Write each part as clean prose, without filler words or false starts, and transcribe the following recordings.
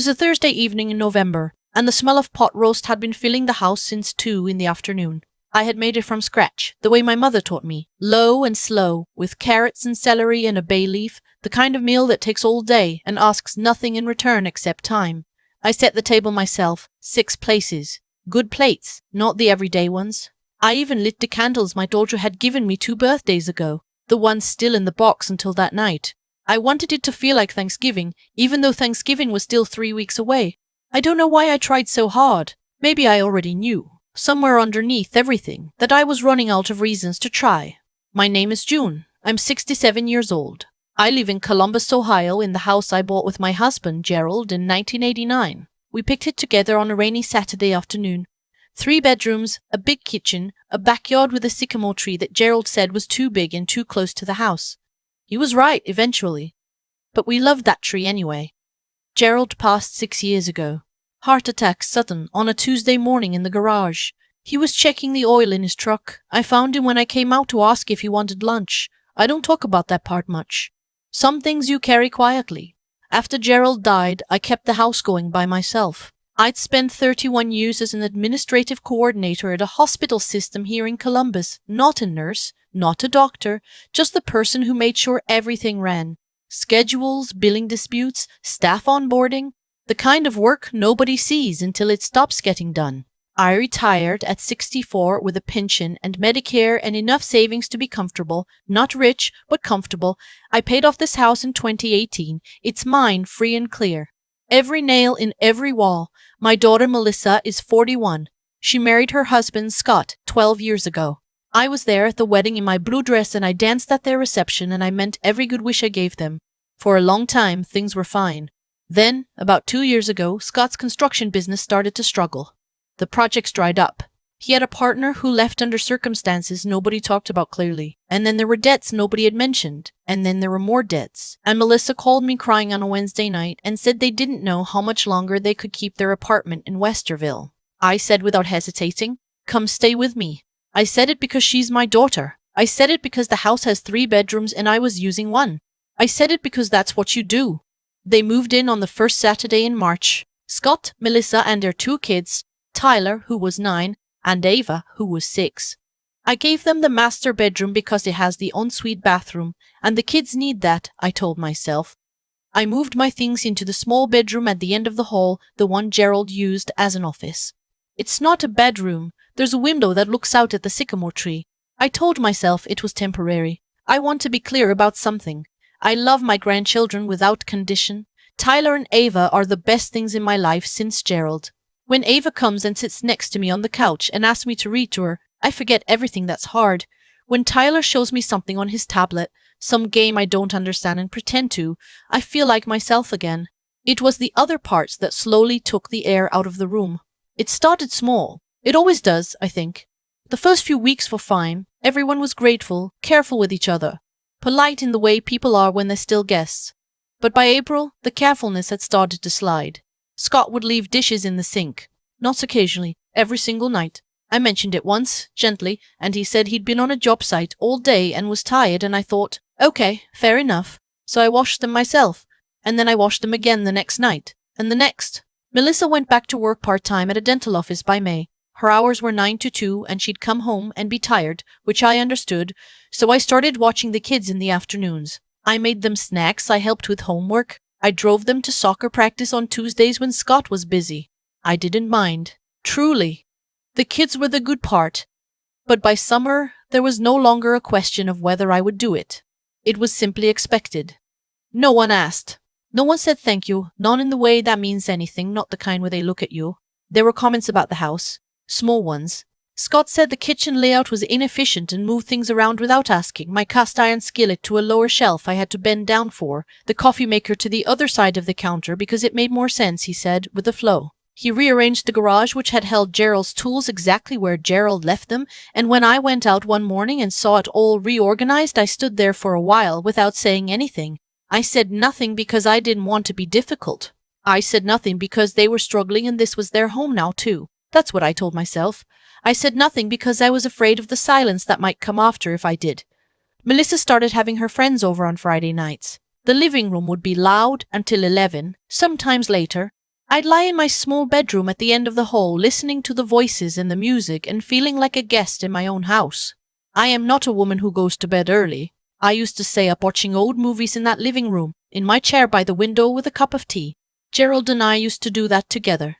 was a Thursday evening in November, and the smell of pot roast had been filling the house since 2 in the afternoon. I had made it from scratch, the way my mother taught me, low and slow, with carrots and celery and a bay leaf, the kind of meal that takes all day and asks nothing in return except time. I set the table myself, 6 places. Good plates, not the everyday ones. I even lit the candles my daughter had given me 2 birthdays ago, the ones still in the box until that night. I wanted it to feel like Thanksgiving, even though Thanksgiving was still 3 weeks away. I don't know why I tried so hard. Maybe I already knew, somewhere underneath everything, that I was running out of reasons to try. My name is June. I'm 67 years old. I live in Columbus, Ohio, in the house I bought with my husband, Gerald, in 1989. We picked it together on a rainy Saturday afternoon. 3 bedrooms, a big kitchen, a backyard with a sycamore tree that Gerald said was too big and too close to the house. He was right, eventually. But we loved that tree anyway. Gerald passed 6 years ago. Heart attack sudden on a Tuesday morning in the garage. He was checking the oil in his truck. I found him when I came out to ask if he wanted lunch. I don't talk about that part much. Some things you carry quietly. After Gerald died, I kept the house going by myself. I'd spent 31 years as an administrative coordinator at a hospital system here in Columbus, not a nurse, not a doctor, just the person who made sure everything ran. Schedules, billing disputes, staff onboarding, the kind of work nobody sees until it stops getting done. I retired at 64 with a pension and Medicare and enough savings to be comfortable, not rich, but comfortable. I paid off this house in 2018. It's mine, free and clear. Every nail in every wall. My daughter Melissa is 41. She married her husband Scott 12 years ago. I was there at the wedding in my blue dress and I danced at their reception and I meant every good wish I gave them. For a long time, things were fine. Then, about 2 years ago, Scott's construction business started to struggle. The projects dried up. He had a partner who left under circumstances nobody talked about clearly. And then there were debts nobody had mentioned. And then there were more debts. And Melissa called me crying on a Wednesday night and said they didn't know how much longer they could keep their apartment in Westerville. I said without hesitating, "Come stay with me." I said it because she's my daughter. I said it because the house has 3 bedrooms and I was using one. I said it because that's what you do. They moved in on the first Saturday in March. Scott, Melissa, and their 2 kids, Tyler, who was 9, and Ava, who was 6. I gave them the master bedroom because it has the ensuite bathroom, and the kids need that, I told myself. I moved my things into the small bedroom at the end of the hall, the one Gerald used as an office. It's not a bedroom. There's a window that looks out at the sycamore tree. I told myself it was temporary. I want to be clear about something. I love my grandchildren without condition. Tyler and Ava are the best things in my life since Gerald. When Ava comes and sits next to me on the couch and asks me to read to her, I forget everything that's hard. When Tyler shows me something on his tablet, some game I don't understand and pretend to, I feel like myself again. It was the other parts that slowly took the air out of the room. It started small. It always does, I think. The first few weeks were fine. Everyone was grateful, careful with each other, polite in the way people are when they're still guests. But by April, the carefulness had started to slide. Scott would leave dishes in the sink. Not occasionally, every single night. I mentioned it once, gently, and he said he'd been on a job site all day and was tired, and I thought, okay, fair enough. So I washed them myself, and then I washed them again the next night, and the next. Melissa went back to work part-time at a dental office by May. Her hours were 9 to 2, and she'd come home and be tired, which I understood, so I started watching the kids in the afternoons. I made them snacks, I helped with homework. I drove them to soccer practice on Tuesdays when Scott was busy. I didn't mind. Truly. The kids were the good part. But by summer, there was no longer a question of whether I would do it. It was simply expected. No one asked. No one said thank you, not in the way that means anything, not the kind where they look at you. There were comments about the house. Small ones. Scott said the kitchen layout was inefficient and moved things around without asking. My cast iron skillet to a lower shelf I had to bend down for. The coffee maker to the other side of the counter because it made more sense, he said, with the flow. He rearranged the garage, which had held Gerald's tools exactly where Gerald left them, and when I went out one morning and saw it all reorganized, I stood there for a while without saying anything. I said nothing because I didn't want to be difficult. I said nothing because they were struggling and this was their home now too. That's what I told myself. I said nothing because I was afraid of the silence that might come after if I did. Melissa started having her friends over on Friday nights. The living room would be loud until 11, sometimes later. I'd lie in my small bedroom at the end of the hall, listening to the voices and the music and feeling like a guest in my own house. I am not a woman who goes to bed early. I used to stay up watching old movies in that living room, in my chair by the window with a cup of tea. Gerald and I used to do that together.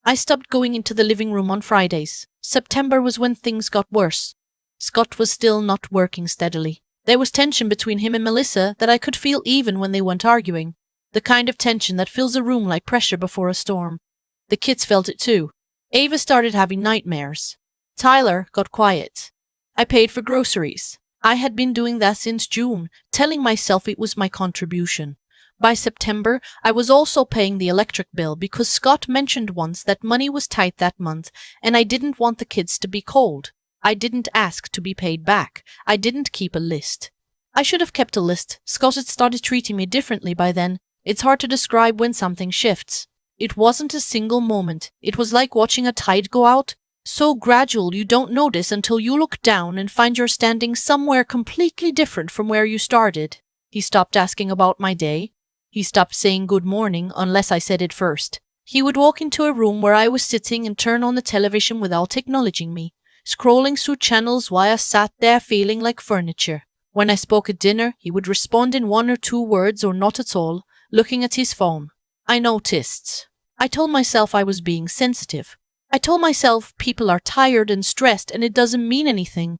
I stopped going into the living room on Fridays. September was when things got worse. Scott was still not working steadily. There was tension between him and Melissa that I could feel even when they weren't arguing. The kind of tension that fills a room like pressure before a storm. The kids felt it too. Ava started having nightmares. Tyler got quiet. I paid for groceries. I had been doing that since June, telling myself it was my contribution. By September, I was also paying the electric bill because Scott mentioned once that money was tight that month and I didn't want the kids to be cold. I didn't ask to be paid back. I didn't keep a list. I should have kept a list. Scott had started treating me differently by then. It's hard to describe when something shifts. It wasn't a single moment. It was like watching a tide go out. So gradual you don't notice until you look down and find you're standing somewhere completely different from where you started. He stopped asking about my day. He stopped saying good morning unless I said it first. He would walk into a room where I was sitting and turn on the television without acknowledging me, scrolling through channels while I sat there feeling like furniture. When I spoke at dinner, he would respond in 1 or 2 words or not at all, looking at his phone. I noticed. I told myself I was being sensitive. I told myself people are tired and stressed and it doesn't mean anything.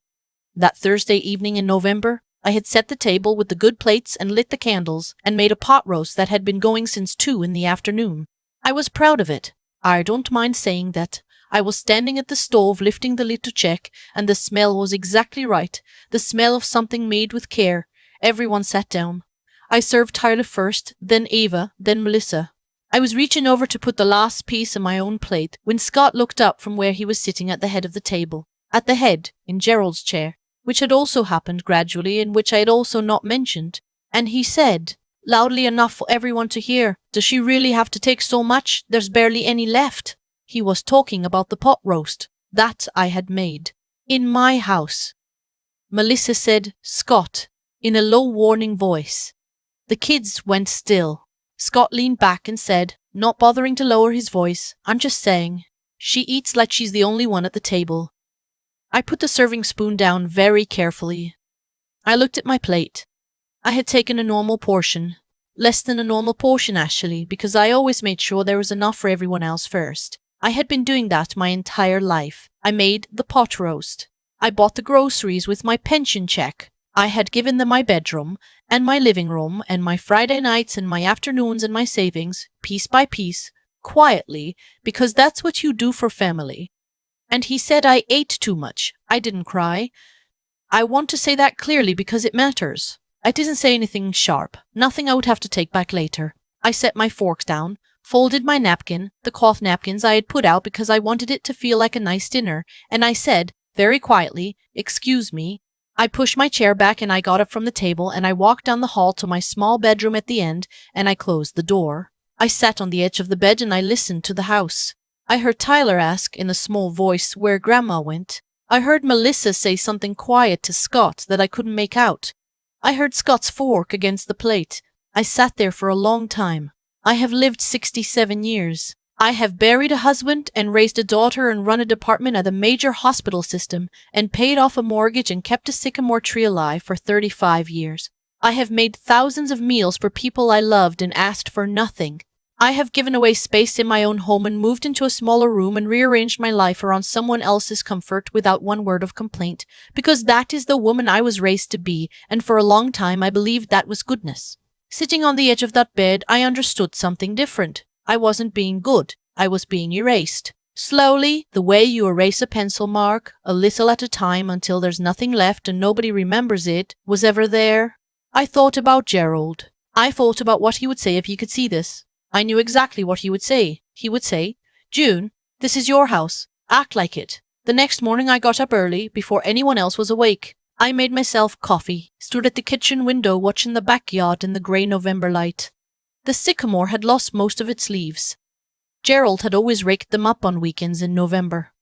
That Thursday evening in November, I had set the table with the good plates and lit the candles and made a pot roast that had been going since 2 in the afternoon. I was proud of it. I don't mind saying that. I was standing at the stove lifting the lid to check, and the smell was exactly right. The smell of something made with care. Everyone sat down. I served Tyler first, then Ava, then Melissa. I was reaching over to put the last piece on my own plate when Scott looked up from where he was sitting at the head of the table. At the head, in Gerald's chair, which had also happened gradually and which I had also not mentioned. And he said, loudly enough for everyone to hear, "Does she really have to take so much? There's barely any left." He was talking about the pot roast that I had made. In my house. Melissa said, "Scott," in a low warning voice. The kids went still. Scott leaned back and said, not bothering to lower his voice, "I'm just saying, she eats like she's the only one at the table." I put the serving spoon down very carefully. I looked at my plate. I had taken a normal portion. Less than a normal portion, actually, because I always made sure there was enough for everyone else first. I had been doing that my entire life. I made the pot roast. I bought the groceries with my pension check. I had given them my bedroom, and my living room, and my Friday nights, and my afternoons, and my savings, piece by piece, quietly, because that's what you do for family. And he said I ate too much. I didn't cry. I want to say that clearly because it matters. I didn't say anything sharp, nothing I would have to take back later. I set my forks down, folded my napkin, the cloth napkins I had put out because I wanted it to feel like a nice dinner, and I said, very quietly, "Excuse me." I pushed my chair back and I got up from the table and I walked down the hall to my small bedroom at the end and I closed the door. I sat on the edge of the bed and I listened to the house. I heard Tyler ask in a small voice where Grandma went. I heard Melissa say something quiet to Scott that I couldn't make out. I heard Scott's fork against the plate. I sat there for a long time. I have lived 67 years. I have buried a husband and raised a daughter and run a department at a major hospital system and paid off a mortgage and kept a sycamore tree alive for 35 years. I have made thousands of meals for people I loved and asked for nothing. I have given away space in my own home and moved into a smaller room and rearranged my life around someone else's comfort without one word of complaint, because that is the woman I was raised to be, and for a long time I believed that was goodness. Sitting on the edge of that bed, I understood something different. I wasn't being good. I was being erased. Slowly, the way you erase a pencil mark, a little at a time until there's nothing left and nobody remembers it, was ever there. I thought about Gerald. I thought about what he would say if he could see this. I knew exactly what he would say. He would say, "June, this is your house. Act like it." The next morning I got up early, before anyone else was awake. I made myself coffee, stood at the kitchen window watching the backyard in the grey November light. The sycamore had lost most of its leaves. Gerald had always raked them up on weekends in November.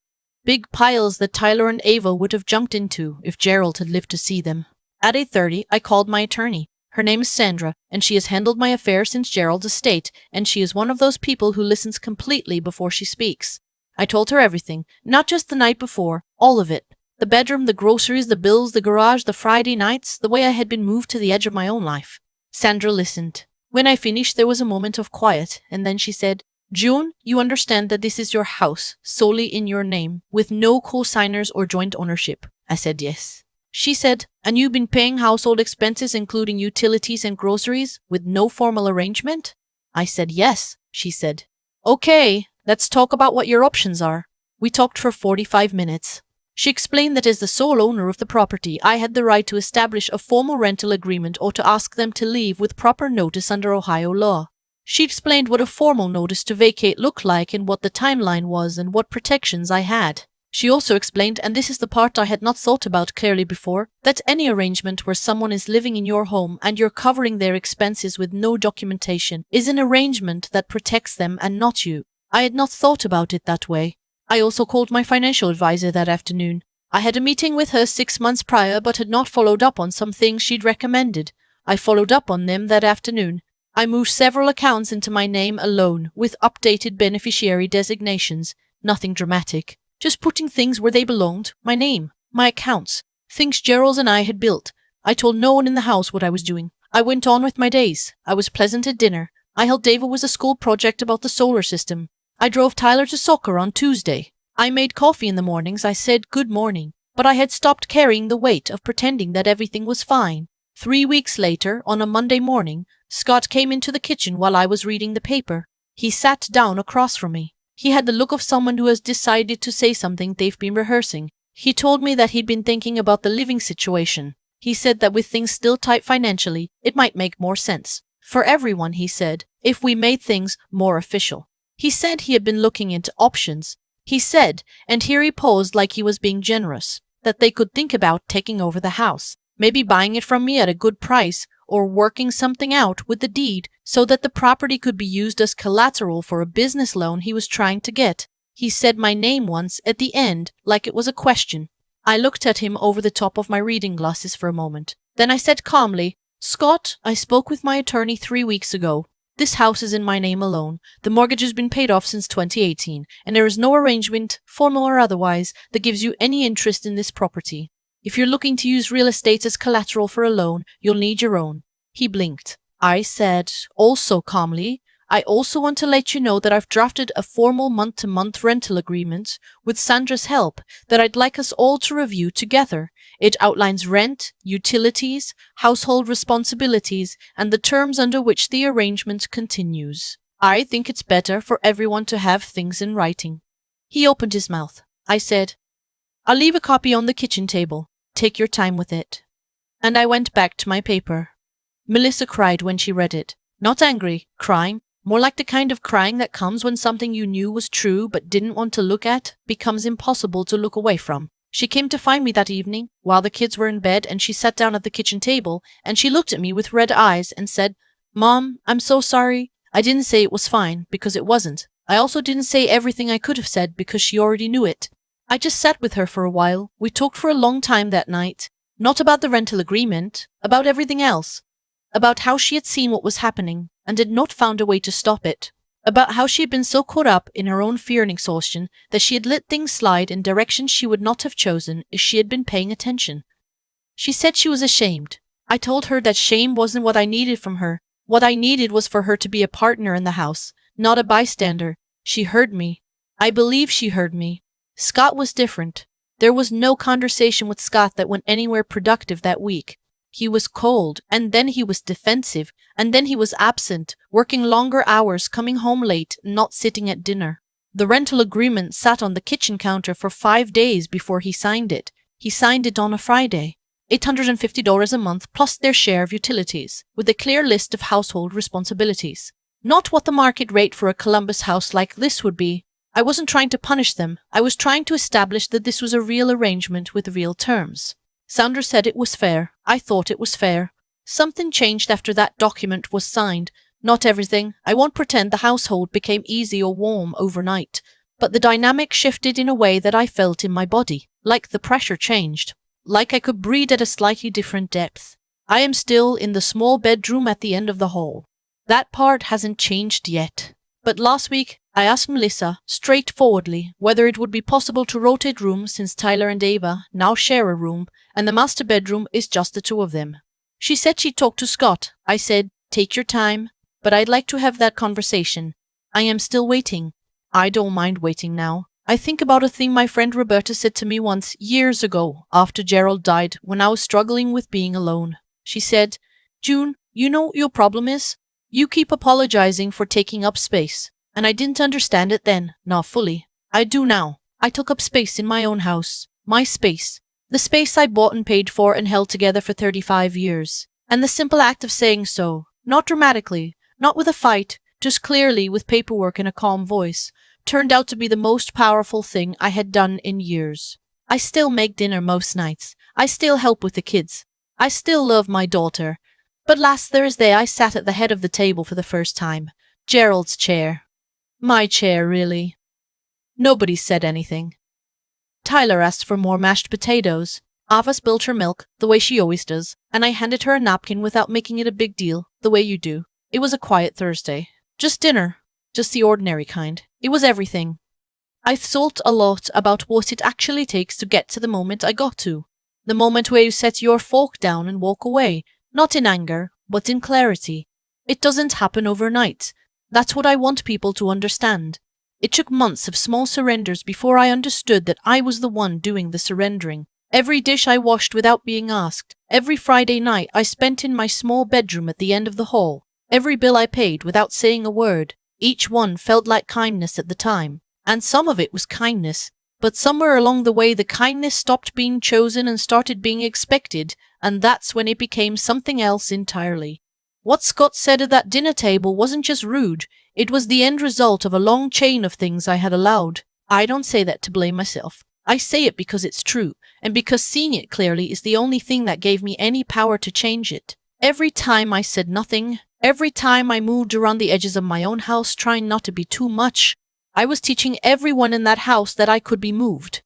Big piles that Tyler and Ava would have jumped into if Gerald had lived to see them. At 8:30, I called my attorney. Her name is Sandra, and she has handled my affairs since Gerald's estate, and she is one of those people who listens completely before she speaks. I told her everything, not just the night before, all of it. The bedroom, the groceries, the bills, the garage, the Friday nights, the way I had been moved to the edge of my own life. Sandra listened. When I finished, there was a moment of quiet, and then she said, June, you understand that this is your house, solely in your name, with no co-signers or joint ownership. I said yes. She said, and you've been paying household expenses including utilities and groceries, with no formal arrangement? I said yes, she said. Okay, let's talk about what your options are. We talked for 45 minutes. She explained that as the sole owner of the property, I had the right to establish a formal rental agreement or to ask them to leave with proper notice under Ohio law. She explained what a formal notice to vacate looked like and what the timeline was and what protections I had. She also explained, and this is the part I had not thought about clearly before, that any arrangement where someone is living in your home and you're covering their expenses with no documentation is an arrangement that protects them and not you. I had not thought about it that way. I also called my financial advisor that afternoon. I had a meeting with her 6 months prior but had not followed up on some things she'd recommended. I followed up on them that afternoon. I moved several accounts into my name alone, with updated beneficiary designations. Nothing dramatic. Just putting things where they belonged, my name, my accounts, things Gerald and I had built. I told no one in the house what I was doing. I went on with my days. I was pleasant at dinner. I helped David with a school project about the solar system. I drove Tyler to soccer on Tuesday. I made coffee in the mornings. I said good morning. But I had stopped carrying the weight of pretending that everything was fine. 3 weeks later, on a Monday morning, Scott came into the kitchen while I was reading the paper. He sat down across from me. He had the look of someone who has decided to say something they've been rehearsing. He told me that he'd been thinking about the living situation. He said that with things still tight financially, it might make more sense. For everyone, he said, if we made things more official. He said he had been looking into options. He said, and here he paused like he was being generous, that they could think about taking over the house, maybe buying it from me at a good price, or working something out with the deed so that the property could be used as collateral for a business loan he was trying to get. He said my name once at the end like it was a question. I looked at him over the top of my reading glasses for a moment. Then I said calmly, Scott, I spoke with my attorney 3 weeks ago. This house is in my name alone. The mortgage has been paid off since 2018, and there is no arrangement, formal or otherwise, that gives you any interest in this property. If you're looking to use real estate as collateral for a loan, you'll need your own. He blinked. I said, also calmly, I also want to let you know that I've drafted a formal month-to-month rental agreement with Sandra's help that I'd like us all to review together. It outlines rent, utilities, household responsibilities, and the terms under which the arrangement continues. I think it's better for everyone to have things in writing. He opened his mouth. I said, I'll leave a copy on the kitchen table. Take your time with it. And I went back to my paper. Melissa cried when she read it. Not angry, crying, more like the kind of crying that comes when something you knew was true but didn't want to look at becomes impossible to look away from. She came to find me that evening while the kids were in bed, and she sat down at the kitchen table and she looked at me with red eyes and said, Mom, I'm so sorry. I didn't say it was fine because it wasn't. I also didn't say everything I could have said because she already knew it. I just sat with her for a while. We talked for a long time that night. Not about the rental agreement, about everything else. About how she had seen what was happening and had not found a way to stop it. About how she had been so caught up in her own fear and exhaustion that she had let things slide in directions she would not have chosen if she had been paying attention. She said she was ashamed. I told her that shame wasn't what I needed from her. What I needed was for her to be a partner in the house, not a bystander. She heard me. I believe she heard me. Scott was different. There was no conversation with Scott that went anywhere productive that week. He was cold, and then he was defensive, and then he was absent, working longer hours, coming home late, not sitting at dinner. The rental agreement sat on the kitchen counter for 5 days before he signed it. He signed it on a Friday. $850 a month plus their share of utilities, with a clear list of household responsibilities. Not what the market rate for a Columbus house like this would be. I wasn't trying to punish them. I was trying to establish that this was a real arrangement with real terms. Sandra said it was fair. I thought it was fair. Something changed after that document was signed. Not everything. I won't pretend the household became easy or warm overnight. But the dynamic shifted in a way that I felt in my body. Like the pressure changed. Like I could breathe at a slightly different depth. I am still in the small bedroom at the end of the hall. That part hasn't changed yet. But last week, I asked Melissa, straightforwardly, whether it would be possible to rotate rooms since Tyler and Ava now share a room, and the master bedroom is just the two of them. She said she'd talk to Scott. I said, take your time, but I'd like to have that conversation. I am still waiting. I don't mind waiting now. I think about a thing my friend Roberta said to me once, years ago, after Gerald died, when I was struggling with being alone. She said, June, you know what your problem is? You keep apologizing for taking up space. And I didn't understand it then, not fully. I do now. I took up space in my own house. My space. The space I bought and paid for and held together for 35 years. And the simple act of saying so, not dramatically, not with a fight, just clearly with paperwork and a calm voice, turned out to be the most powerful thing I had done in years. I still make dinner most nights. I still help with the kids. I still love my daughter. But last Thursday I sat at the head of the table for the first time. Gerald's chair. My chair, really. Nobody said anything. Tyler asked for more mashed potatoes. Ava spilled her milk, the way she always does, and I handed her a napkin without making it a big deal, the way you do. It was a quiet Thursday. Just dinner. Just the ordinary kind. It was everything. I thought a lot about what it actually takes to get to the moment I got to. The moment where you set your fork down and walk away, not in anger, but in clarity. It doesn't happen overnight. That's what I want people to understand. It took months of small surrenders before I understood that I was the one doing the surrendering. Every dish I washed without being asked, every Friday night I spent in my small bedroom at the end of the hall, every bill I paid without saying a word, each one felt like kindness at the time. And some of it was kindness, but somewhere along the way the kindness stopped being chosen and started being expected, and that's when it became something else entirely. What Scott said at that dinner table wasn't just rude, it was the end result of a long chain of things I had allowed. I don't say that to blame myself. I say it because it's true, and because seeing it clearly is the only thing that gave me any power to change it. Every time I said nothing, every time I moved around the edges of my own house trying not to be too much, I was teaching everyone in that house that I could be moved.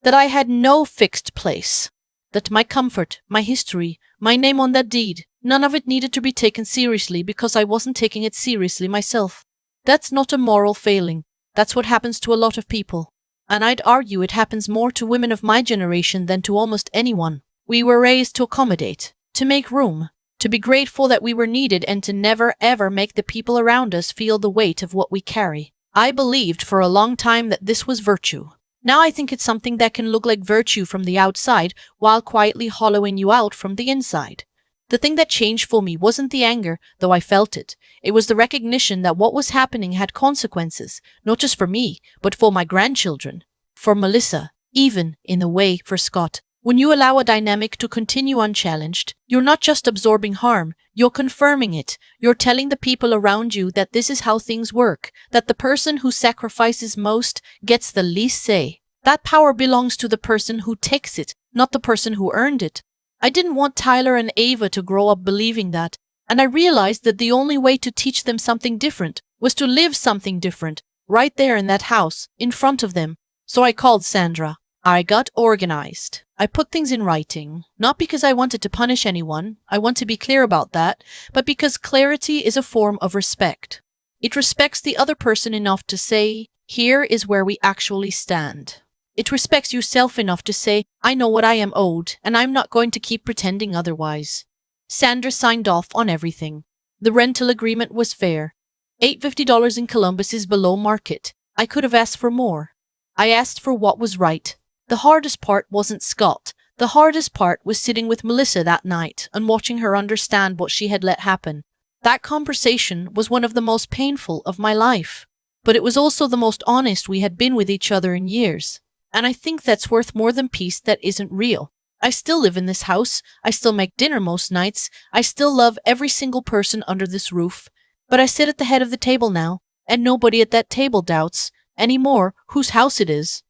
That I had no fixed place. That my comfort, my history, my name on that deed, none of it needed to be taken seriously because I wasn't taking it seriously myself. That's not a moral failing. That's what happens to a lot of people. And I'd argue it happens more to women of my generation than to almost anyone. We were raised to accommodate, to make room, to be grateful that we were needed and to never ever make the people around us feel the weight of what we carry. I believed for a long time that this was virtue. Now I think it's something that can look like virtue from the outside while quietly hollowing you out from the inside. The thing that changed for me wasn't the anger, though I felt it. It was the recognition that what was happening had consequences, not just for me, but for my grandchildren, for Melissa, even, in a way, for Scott. When you allow a dynamic to continue unchallenged, you're not just absorbing harm, you're confirming it. You're telling the people around you that this is how things work, that the person who sacrifices most gets the least say. That power belongs to the person who takes it, not the person who earned it. I didn't want Tyler and Ava to grow up believing that, and I realized that the only way to teach them something different was to live something different, right there in that house, in front of them. So I called Sandra. I got organized. I put things in writing, not because I wanted to punish anyone, I want to be clear about that, but because clarity is a form of respect. It respects the other person enough to say, here is where we actually stand. It respects yourself enough to say, I know what I am owed, and I'm not going to keep pretending otherwise. Sandra signed off on everything. The rental agreement was fair. $850 in Columbus is below market. I could have asked for more. I asked for what was right. The hardest part wasn't Scott. The hardest part was sitting with Melissa that night and watching her understand what she had let happen. That conversation was one of the most painful of my life. But it was also the most honest we had been with each other in years. And I think that's worth more than peace that isn't real. I still live in this house. I still make dinner most nights. I still love every single person under this roof. But I sit at the head of the table now, and nobody at that table doubts anymore whose house it is.